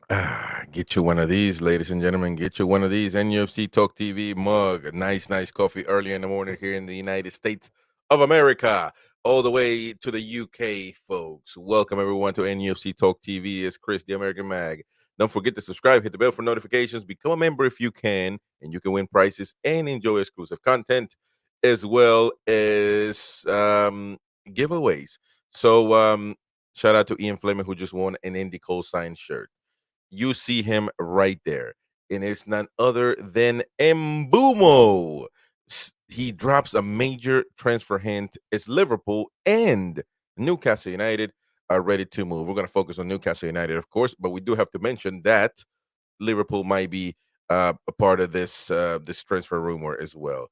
Get you one of these, ladies and gentlemen. Get you one of these NUFC Talk TV mug. A nice coffee early in the morning here in the United States of America, all the way to the UK, folks. Welcome everyone to NUFC Talk TV. It's Chris, the American Mag. Don't forget to subscribe, hit the bell for notifications, become a member if you can, and you can win prizes and enjoy exclusive content as well as giveaways. So, shout out to Ian Fleming who just won an Indy Cole signed shirt. You see him right there. And it's none other than Mbeumo. He drops a major transfer hint. It's Liverpool and Newcastle United are ready to move. We're going to focus on Newcastle United, of course, but we do have to mention that Liverpool might be a part of this transfer rumor as well.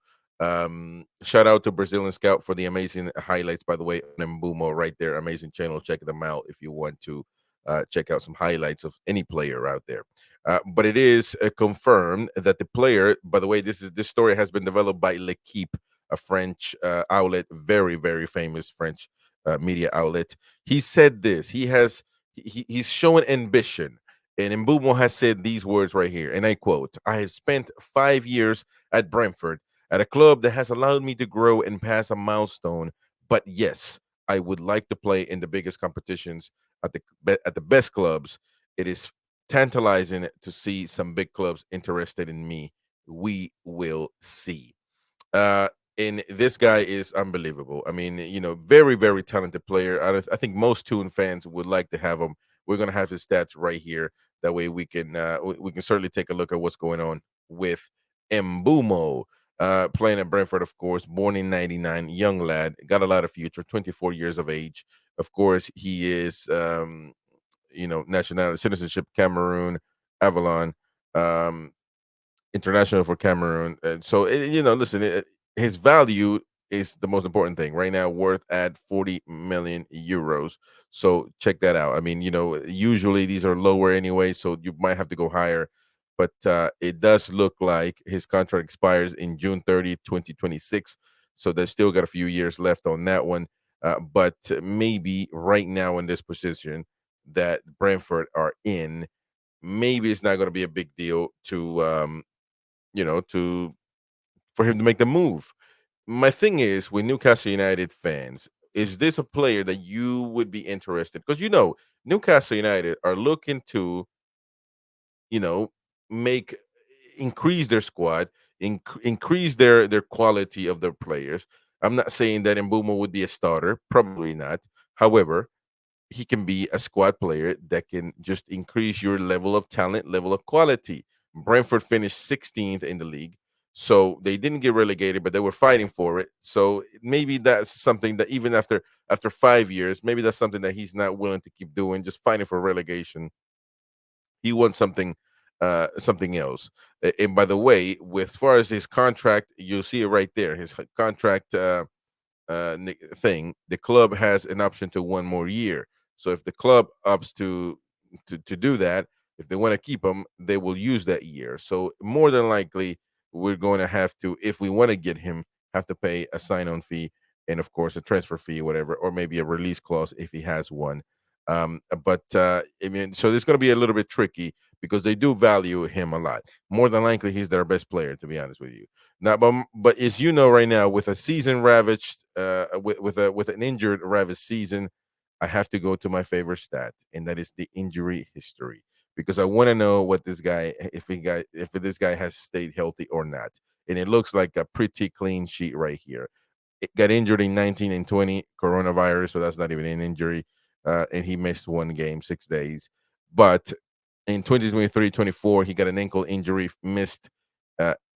Shout out to Brazilian Scout for the amazing highlights, by the way, on Mbumo right there. Amazing channel. Check them out if you want to check out some highlights of any player out there. But it is confirmed that the player, by the way, this story has been developed by L'Equipe, a French outlet, very famous French media outlet. He said this. He's showing ambition. And Mbeumo has said these words right here, and I quote, "I have spent 5 years at Brentford, at a club that has allowed me to grow and pass a milestone. But yes, I would like to play in the biggest competitions at the best clubs. It is tantalizing to see some big clubs interested in me. We will see." Uh, and this guy is unbelievable. I mean, very talented player. I think most Toon fans would like to have him. We're gonna have his stats right here. That way we can certainly take a look at what's going on with Mbumo. Playing at Brentford, of course, born in '99, young lad, got a lot of future. 24 years of age. Of course, he is nationality citizenship Cameroon, Avalon. Um, International for Cameroon. And so, listen, his value is the most important thing right now, worth at 40 million euros. So check that out. I mean, usually these are lower anyway, so you might have to go higher. But it does look like his contract expires in June 30th, 2026. So there's still got a few years left on that one. But maybe right now in this position that Brentford are in, maybe it's not going to be a big deal to for him to make the move. My thing is with Newcastle United fans, is this a player that you would be interested? Because Newcastle United are looking to you know make increase their squad, increase their quality of their players. I'm not saying that Mbuma would be a starter, probably not. However, he can be a squad player that can just increase your level of talent, level of quality. Brentford finished 16th in the league, so they didn't get relegated, but they were fighting for it. So maybe that's something that even after 5 years, maybe that's something that he's not willing to keep doing, just fighting for relegation. He wants something else. And by the way, with as far as his contract, you'll see it right there. His contract thing, the club has an option to 1 more year. So if the club opts to do that, if they want to keep him, they will use that year. So more than likely, we're going to have to, if we want to get him, have to pay a sign-on fee and of course a transfer fee, whatever, or maybe a release clause if he has one. But I mean, so it's going to be a little bit tricky because they do value him a lot. More than likely, he's their best player, to be honest with you. Now, but as you know, right now with a season ravaged, with an injured ravaged season, I have to go to my favorite stat, and that is the injury history, because I want to know what this guy, if this guy has stayed healthy or not. And it looks like a pretty clean sheet right here. It got injured in 19 and 20 coronavirus, so that's not even an injury, and he missed 1 game, 6 days. But in 2023-24, he got an ankle injury, missed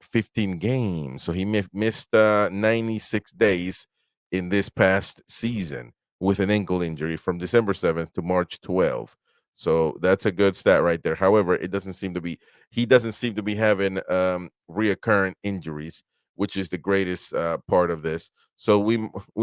15 games. So he missed 96 days in this past season with an ankle injury from December 7th to March 12th. So that's a good stat right there. However, he doesn't seem to be having reoccurring injuries, which is the greatest part of this. So we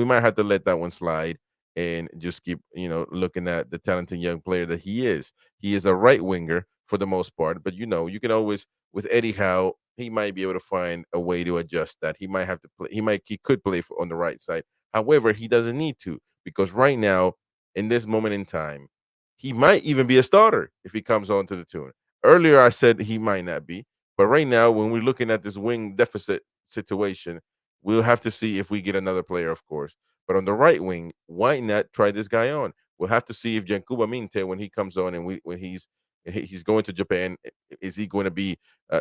might have to let that one slide and just keep looking at the talented young player that he is. He is a right winger for the most part, but you can always, with Eddie Howe, he might be able to find a way to adjust that. He might have to play. He could play on the right side. However, he doesn't need to, because right now, in this moment in time, He might even be a starter if he comes on to the tune. Earlier, I said he might not be, but right now, when we're looking at this wing deficit situation, we'll have to see if we get another player, of course. But on the right wing, why not try this guy on? We'll have to see if Yankuba Minte, when he comes on and when he's going to Japan, is he going to be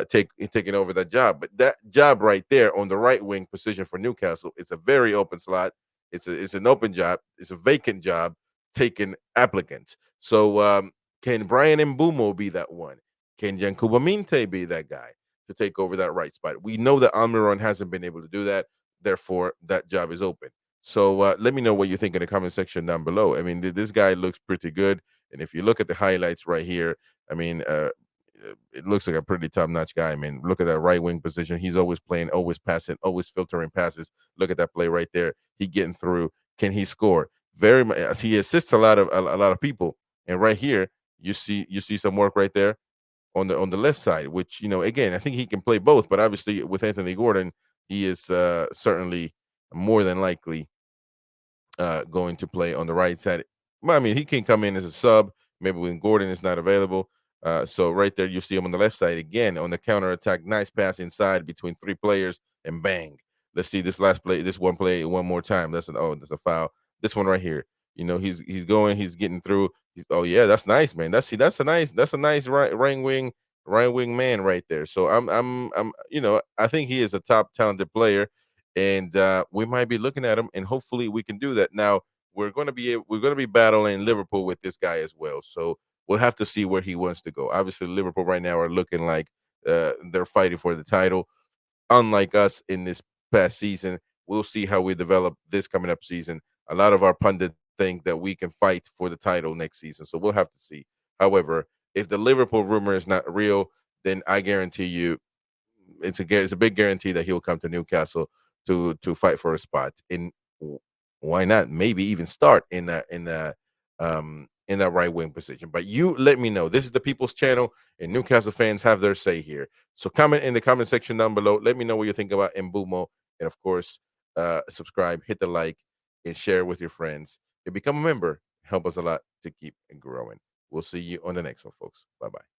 taking over that job? But that job right there on the right wing position for Newcastle, it's a very open slot. It's an open job. It's a vacant job taking applicants. So can Bryan Mbeumo be that one? Can Yankuba Minte be that guy to take over that right spot? We know that Almiron hasn't been able to do that. Therefore, that job is open. So let me know what you think in the comment section down below. I mean, this guy looks pretty good, and if you look at the highlights right here, I mean, it looks like a pretty top-notch guy. I mean, look at that right wing position. He's always playing, always passing, always filtering passes. Look at that play right there. He getting through. Can he score? Very much. He assists a lot of people. And right here, you see some work right there on the left side, which again, I think he can play both. But obviously, with Anthony Gordon, he is certainly more than likely going to play on the right side. Well, I mean, he can come in as a sub, maybe when Gordon is not available. So right there, you see him on the left side again on the counter attack. Nice pass inside between three players, and bang. Let's see this last play, this one play one more time. That's a foul. This one right here. He's going, he's getting through. Oh yeah, that's nice, man. That's a nice right wing man right there. So I think he is a top talented player, and we might be looking at him, and hopefully we can do that. Now we're going to be battling Liverpool with this guy as well, so we'll have to see where he wants to go. Obviously, Liverpool right now are looking like they're fighting for the title, unlike us in this past season. We'll see how we develop this coming up season. A lot of our pundits think that we can fight for the title next season, so we'll have to see. However, if the Liverpool rumor is not real, then I guarantee you it's a big guarantee that he'll come to Newcastle to fight for a spot. In why not? Maybe even start in that right wing position. But you let me know. This is the People's Channel, and Newcastle fans have their say here. So comment in the comment section down below. Let me know what you think about Mbumo, and of course, subscribe, hit the like, and share with your friends. And become a member. Help us a lot to keep growing. We'll see you on the next one, folks. Bye bye.